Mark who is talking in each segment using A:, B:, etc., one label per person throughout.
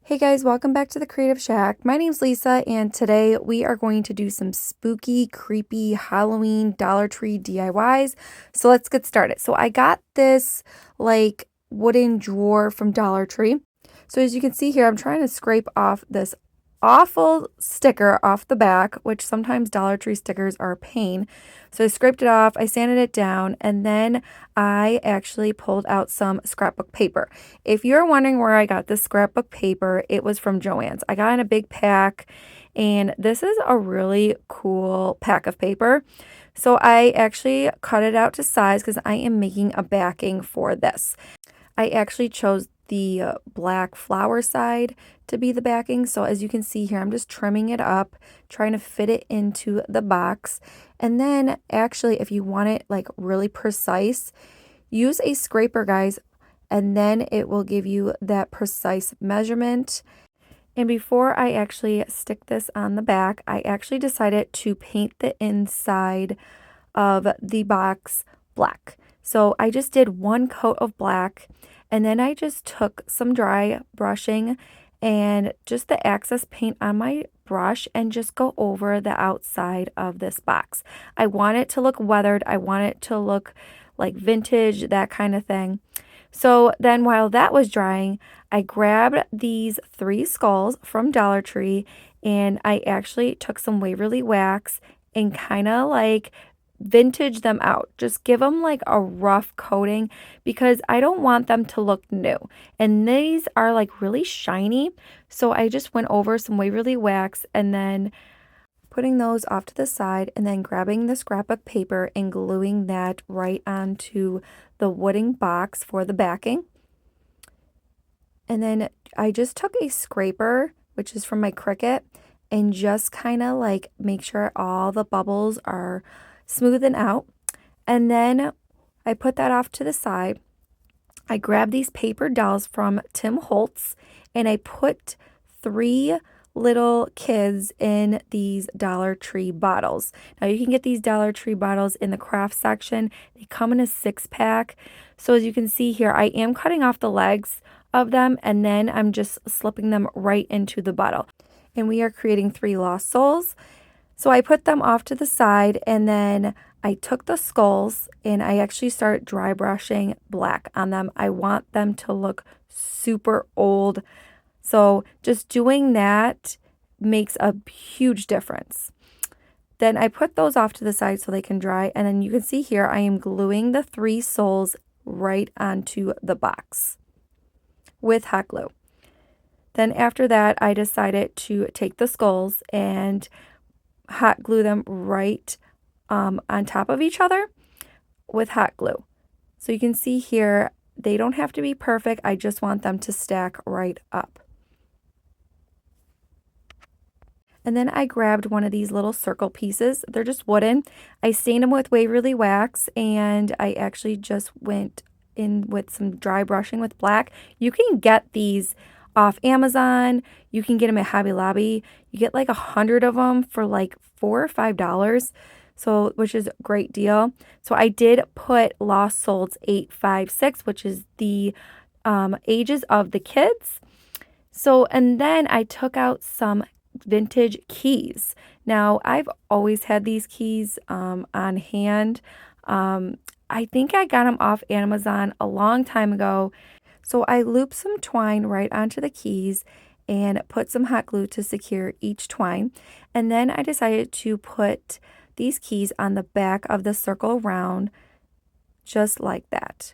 A: Hey guys, welcome back to the Creative Shack. My name's Lisa, and today we are going to do some spooky, creepy Halloween Dollar Tree DIYs. So let's get started. So I got this like wooden drawer from Dollar Tree. So as you can see here, I'm trying to scrape off this awful sticker off the back, which sometimes Dollar Tree stickers are a pain. So I scraped it off, I sanded it down, and then I actually pulled out some scrapbook paper. If you're wondering where I got this scrapbook paper, it was from Joann's. I got in a big pack, and this is a really cool pack of paper. So I actually cut it out to size because I am making a backing for this. I actually chose the black flower side to be the backing. So as you can see here, I'm just trimming it up, trying to fit it into the box. And then actually, if you want it like really precise, use a scraper, guys, and then it will give you that precise measurement. And before I actually stick this on the back, I actually decided to paint the inside of the box black. So I just did one coat of black, and then I just took some dry brushing and just the access paint on my brush and just go over the outside of this box. I want it to look weathered. I want it to look like vintage, that kind of thing. So then while that was drying, I grabbed these 3 skulls from Dollar Tree, and I actually took some Waverly wax and kind of like vintage them out. Just give them like a rough coating because I don't want them to look new. And these are like really shiny. So I just went over some Waverly wax and then putting those off to the side and then grabbing the scrapbook paper and gluing that right onto the wooden box for the backing. And then I just took a scraper, which is from my Cricut, and just kind of like make sure all the bubbles are smoothen out. And then I put that off to the side. I grabbed these paper dolls from Holtz, and I put 3 little kids in these Dollar Tree bottles. Now you can get these Dollar Tree bottles in the craft section. They come in a 6-pack. So as you can see here, I am cutting off the legs of them, and then I'm just slipping them right into the bottle. And we are creating 3 lost souls. So I put them off to the side, and then I took the skulls and I actually started dry brushing black on them. I want them to look super old. So just doing that makes a huge difference. Then I put those off to the side so they can dry. And then you can see here, I am gluing the 3 souls right onto the box with hot glue. Then after that, I decided to take the skulls and hot glue them right on top of each other with hot glue. So you can see here, they don't have to be perfect. I just want them to stack right up. And then I grabbed one of these little circle pieces. They're just wooden. I stained them with Waverly wax, and I actually just went in with some dry brushing with black. You can get these off Amazon. You can get them at Hobby Lobby. You get like 100 of them for like $4 or $5. So, which is a great deal. So I did put Lost Souls 856, which is the ages of the kids. So, and then I took out some vintage keys. Now, I've always had these keys on hand. I think I got them off Amazon a long time ago. So I looped some twine right onto the keys and put some hot glue to secure each twine. And then I decided to put these keys on the back of the circle round, just like that.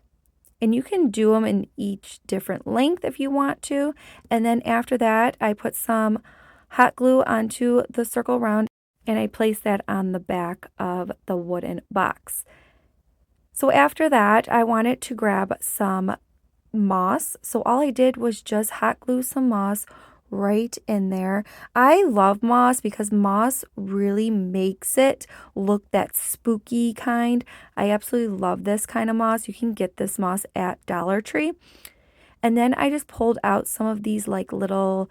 A: And you can do them in each different length if you want to. And then after that, I put some hot glue onto the circle round and I placed that on the back of the wooden box. So after that, I wanted to grab some moss. So all I did was just hot glue some moss right in there. I love moss because moss really makes it look that spooky kind. I absolutely love this kind of moss. You can get this moss at Dollar Tree. And then I just pulled out some of these like little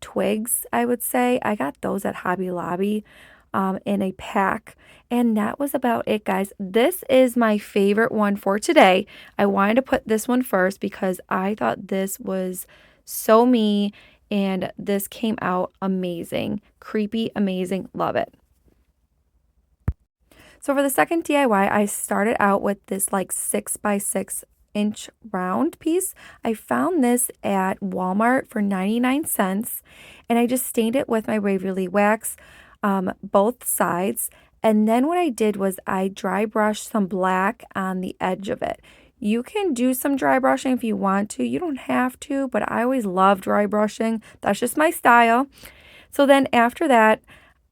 A: twigs, I would say. I got those at Hobby Lobby in a pack. And that was about it, guys. This is my favorite one for today. I wanted to put this one first because I thought this was So me, and this came out amazing. Creepy, amazing, love it. So for the second DIY, I started out with this like 6 by 6 inch round piece. I found this at Walmart for 99 cents, and I just stained it with my Waverly wax, both sides. And then what I did was I dry brushed some black on the edge of it. You can do some dry brushing if you want to. You don't have to, but I always love dry brushing. That's just my style. So then after that,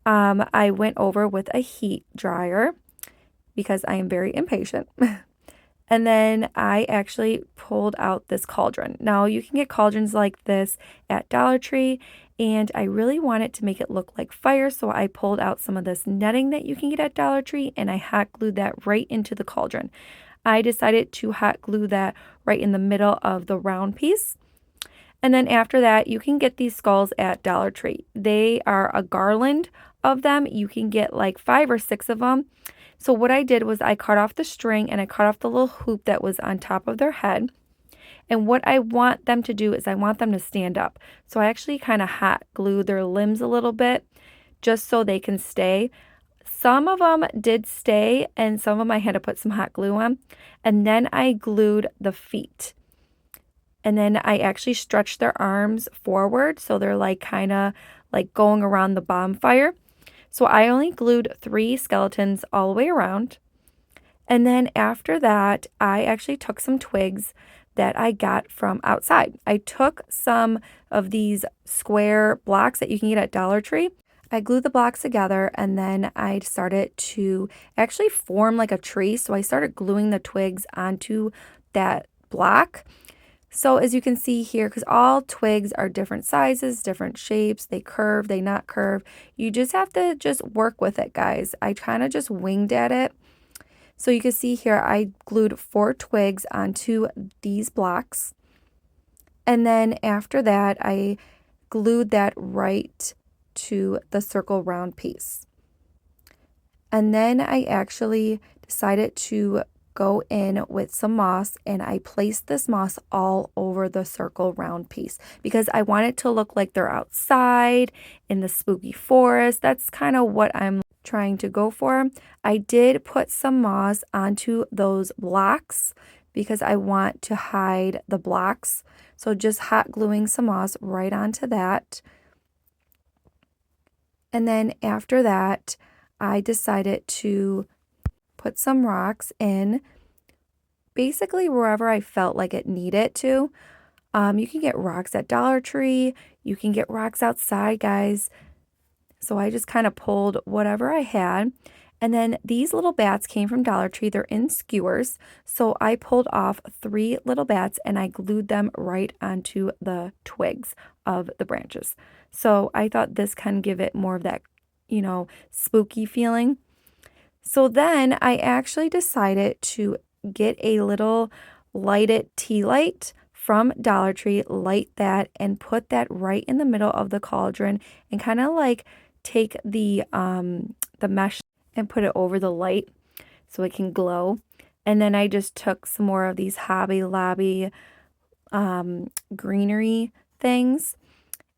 A: I went over with a heat dryer because I am very impatient. And then I actually pulled out this cauldron. Now you can get cauldrons like this at Dollar Tree, and I really wanted to make it look like fire, so I pulled out some of this netting that you can get at Dollar Tree, and I hot glued that right into the cauldron. I decided to hot glue that right in the middle of the round piece. And then after that, you can get these skulls at Dollar Tree. They are a garland of them. You can get like 5 or 6 of them. So what I did was I cut off the string and I cut off the little hoop that was on top of their head. And what I want them to do is I want them to stand up. So I actually kind of hot glue their limbs a little bit just so they can stay. Some of them did stay, and some of them I had to put some hot glue on. And then I glued the feet. And then I actually stretched their arms forward so they're like kind of like going around the bonfire. So I only glued 3 skeletons all the way around. And then after that, I actually took some twigs that I got from outside. I took some of these square blocks that you can get at Dollar Tree. I glued the blocks together, and then I started to actually form like a tree. So I started gluing the twigs onto that block. So as you can see here, because all twigs are different sizes, different shapes, they curve, they not curve. You just have to just work with it, guys. I kind of just winged at it. So you can see here, I glued 4 twigs onto these blocks. And then after that, I glued that right to the circle round piece. And then I actually decided to go in with some moss, and I placed this moss all over the circle round piece because I want it to look like they're outside in the spooky forest. That's kind of what I'm trying to go for. I did put some moss onto those blocks because I want to hide the blocks. So just hot gluing some moss right onto that. And then after that, I decided to put some rocks in basically wherever I felt like it needed to. You can get rocks at Dollar Tree. You can get rocks outside, guys. So I just kind of pulled whatever I had. And then these little bats came from Dollar Tree. They're in skewers. So I pulled off 3 little bats and I glued them right onto the twigs of the branches. So I thought this can give it more of that, spooky feeling. So then I actually decided to get a little lighted tea light from Dollar Tree, light that, and put that right in the middle of the cauldron and kind of like take the mesh and put it over the light so it can glow. And then I just took some more of these Hobby Lobby greenery things,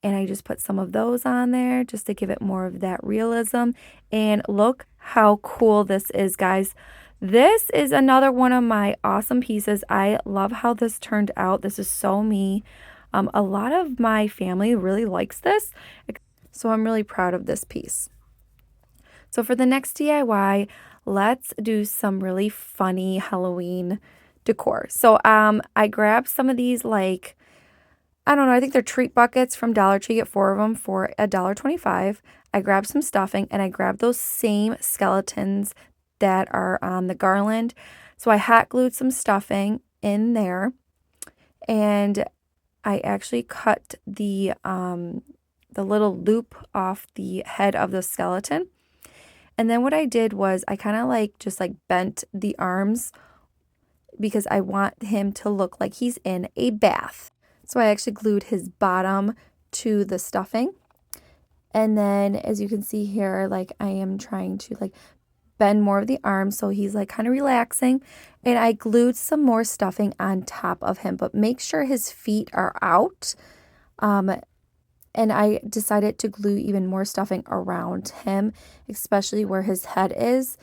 A: and I just put some of those on there just to give it more of that realism. And look how cool this is, guys. This is another one of my awesome pieces. I love how this turned out. This is so me. A lot of my family really likes this, so I'm really proud of this piece. So for the next DIY, let's do some really funny Halloween decor. So I grabbed some of these, like, I don't know, I think they're treat buckets from Dollar Tree. Get 4 of them for $1.25. I grabbed some stuffing, and I grabbed those same skeletons that are on the garland. So I hot glued some stuffing in there, and I actually cut the little loop off the head of the skeleton. And then what I did was I kind of just bent the arms because I want him to look like he's in a bath. So I actually glued his bottom to the stuffing. And then as you can see here, I am trying to bend more of the arms so he's kind of relaxing. And I glued some more stuffing on top of him, but make sure his feet are out. Um, and I decided to glue even more stuffing around him, especially where his head is.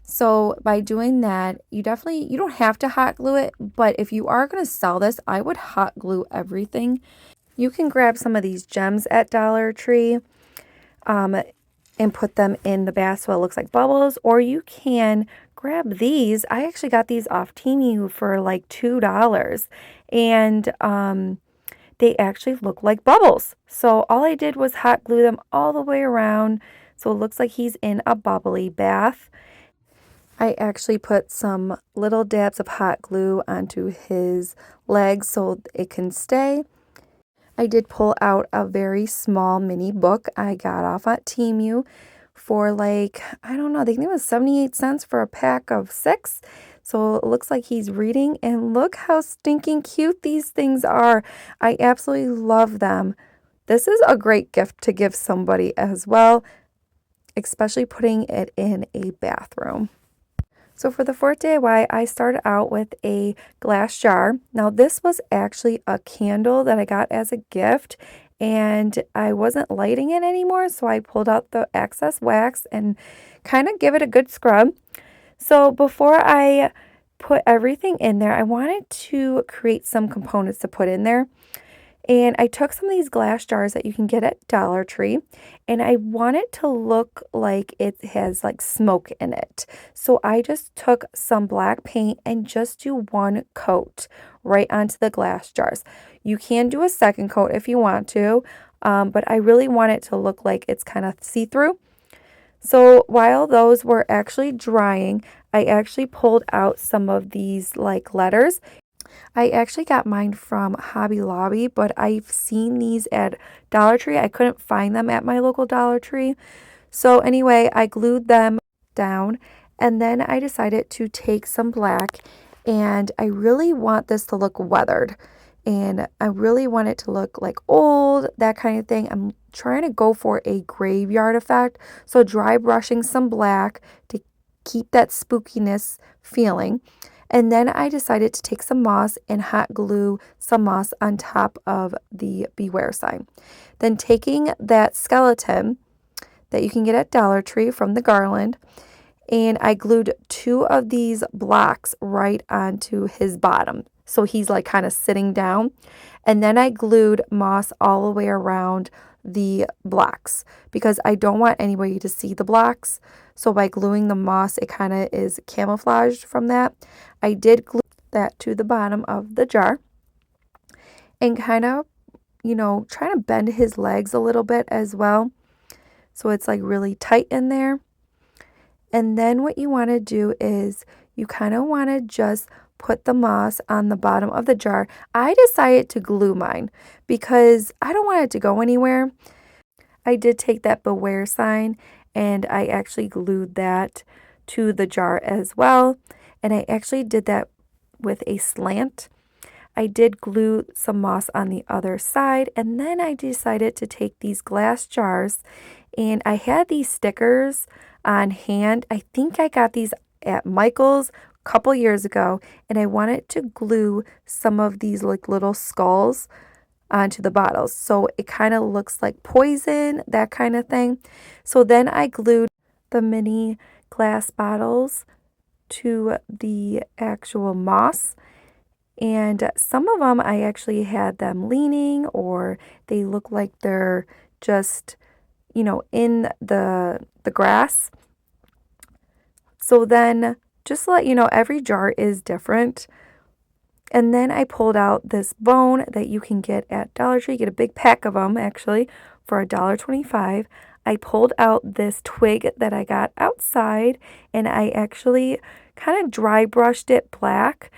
A: So by doing that, you don't have to hot glue it, but if you are going to sell this, I would hot glue everything. You can grab some of these gems at Dollar Tree and put them in the bath so it looks like bubbles, or you can grab these. I actually got these off Temu for like $2, and they actually look like bubbles. So all I did was hot glue them all the way around so it looks like he's in a bubbly bath. I actually put some little dabs of hot glue onto his legs so it can stay. I did pull out a very small mini book I got off at Temu for like, I don't know, I think it was 78 cents for a pack of 6. So it looks like he's reading, and look how stinking cute these things are. I absolutely love them. This is a great gift to give somebody as well, especially putting it in a bathroom. So for the fourth DIY, I started out with a glass jar. Now this was actually a candle that I got as a gift, and I wasn't lighting it anymore, so I pulled out the excess wax and kind of give it a good scrub. So before I put everything in there, I wanted to create some components to put in there. And I took some of these glass jars that you can get at Dollar Tree, and I want it to look like it has like smoke in it. So I just took some black paint and just do one coat right onto the glass jars. You can do a second coat if you want to, but I really want it to look like it's kind of see-through. So while those were actually drying, I actually pulled out some of these like letters. I actually got mine from Hobby Lobby, but I've seen these at Dollar Tree. I couldn't find them at my local Dollar Tree. So anyway, I glued them down, and then I decided to take some black, and I really want this to look weathered, and I really want it to look like old, that kind of thing. I'm trying to go for a graveyard effect, so dry brushing some black to keep that spookiness feeling. And then I decided to take some moss and hot glue some moss on top of the beware sign. Then taking that skeleton that you can get at Dollar Tree from the garland, and I glued 2 of these blocks right onto his bottom. So he's like kind of sitting down. And then I glued moss all the way around the blocks because I don't want anybody to see the blocks. So by gluing the moss, it kind of is camouflaged from that. I did glue that to the bottom of the jar and kind of, trying to bend his legs a little bit as well. So it's like really tight in there. And then what you want to do is you kind of want to just put the moss on the bottom of the jar. I decided to glue mine because I don't want it to go anywhere. I did take that beware sign and I actually glued that to the jar as well. And I actually did that with a slant. I did glue some moss on the other side, and then I decided to take these glass jars, and I had these stickers on hand. I think I got these at Michael's a couple years ago, and I wanted to glue some of these like little skulls onto the bottles so it kind of looks like poison, that kind of thing. So then I glued the mini glass bottles to the actual moss, and some of them I actually had them leaning, or they look like they're just in the grass. So then just to let you know, every jar is different. And then I pulled out this bone that you can get at Dollar Tree. Get a big pack of them actually for $1.25. I pulled out this twig that I got outside, and I actually kind of dry brushed it black.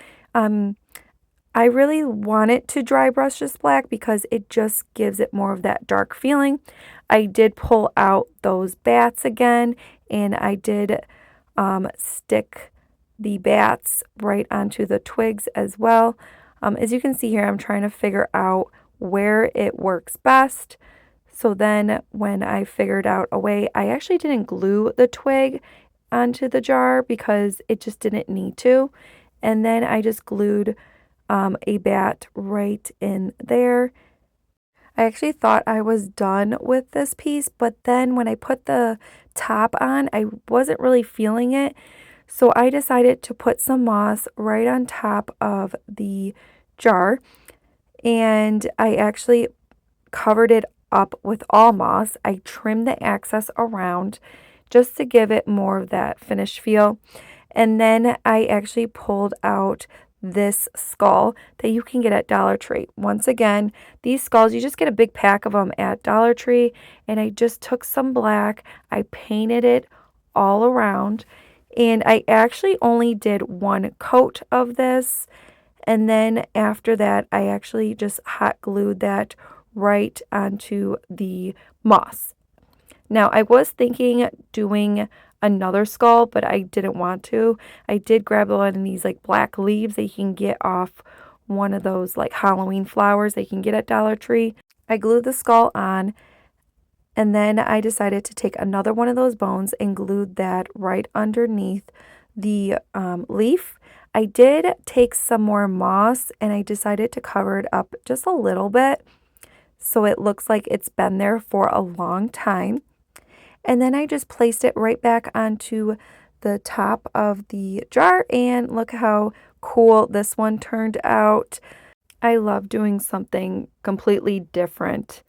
A: I really wanted to dry brush this black because it just gives it more of that dark feeling. I did pull out those bats again, and I did stick the bats right onto the twigs as well. As you can see here, I'm trying to figure out where it works best. So then when I figured out a way, I actually didn't glue the twig onto the jar because it just didn't need to. And then I just glued a bat right in there. I actually thought I was done with this piece, but then when I put the top on, I wasn't really feeling it. So I decided to put some moss right on top of the jar, and I actually covered it up with all moss. I trimmed the excess around just to give it more of that finished feel. And then I actually pulled out this skull that you can get at Dollar Tree. Once again, these skulls, you just get a big pack of them at Dollar Tree. And I just took some black, I painted it all around. And I actually only did one coat of this. And then after that, I actually just hot glued that right onto the moss. Now, I was thinking doing another skull, but I didn't want to. I did grab one of these like black leaves that you can get off one of those like Halloween flowers that you can get at Dollar Tree. I glued the skull on, and then I decided to take another one of those bones and glued that right underneath the leaf. I did take some more moss and I decided to cover it up just a little bit so it looks like it's been there for a long time. And then I just placed it right back onto the top of the jar, and look how cool this one turned out. I love doing something completely different.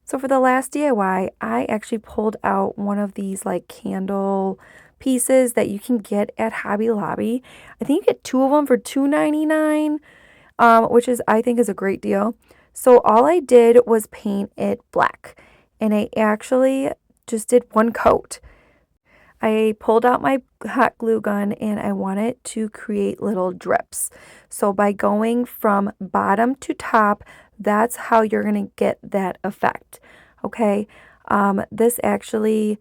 A: So for the last DIY, I actually pulled out one of these like candle pieces that you can get at Hobby Lobby. I think you get two of them for $2.99, which is I think is a great deal. So all I did was paint it black, and I actually just did one coat. I pulled out my hot glue gun and I wanted to create little drips. So by going from bottom to top, that's how you're going to get that effect. Okay, this actually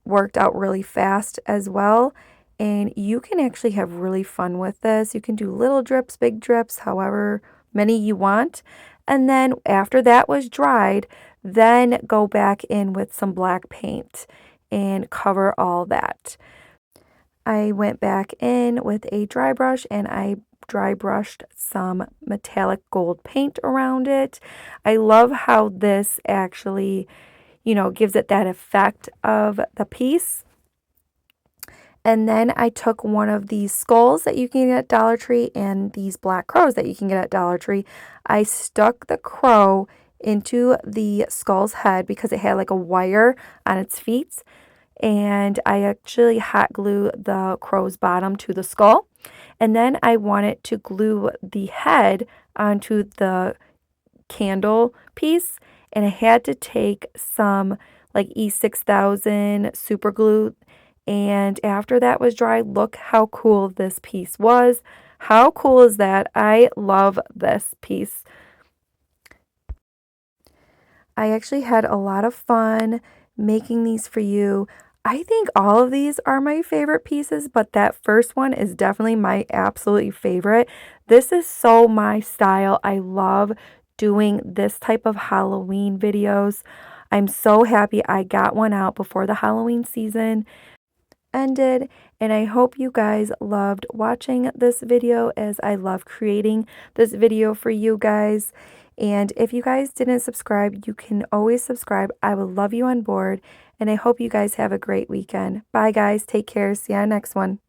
A: worked out really fast as well. And you can actually have really fun with this. You can do little drips, big drips, however many you want. And then after that was dried, then go back in with some black paint and cover all that. I went back in with a dry brush and I dry brushed some metallic gold paint around it. I love how this actually, gives it that effect of the piece. And then I took one of these skulls that you can get at Dollar Tree and these black crows that you can get at Dollar Tree. I stuck the crow into the skull's head because it had like a wire on its feet. And I actually hot glue the crow's bottom to the skull. And then I wanted to glue the head onto the candle piece. And I had to take some like E6000 super glue. And after that was dry, look how cool this piece was. How cool is that? I love this piece. I actually had a lot of fun making these for you. I think all of these are my favorite pieces, but that first one is definitely my absolutely favorite. This is so my style. I love doing this type of Halloween videos. I'm so happy I got one out before the Halloween season ended, and I hope you guys loved watching this video as I love creating this video for you guys. And if you guys didn't subscribe, you can always subscribe. I will love you on board, and I hope you guys have a great weekend. Bye guys, take care, see you on the next one.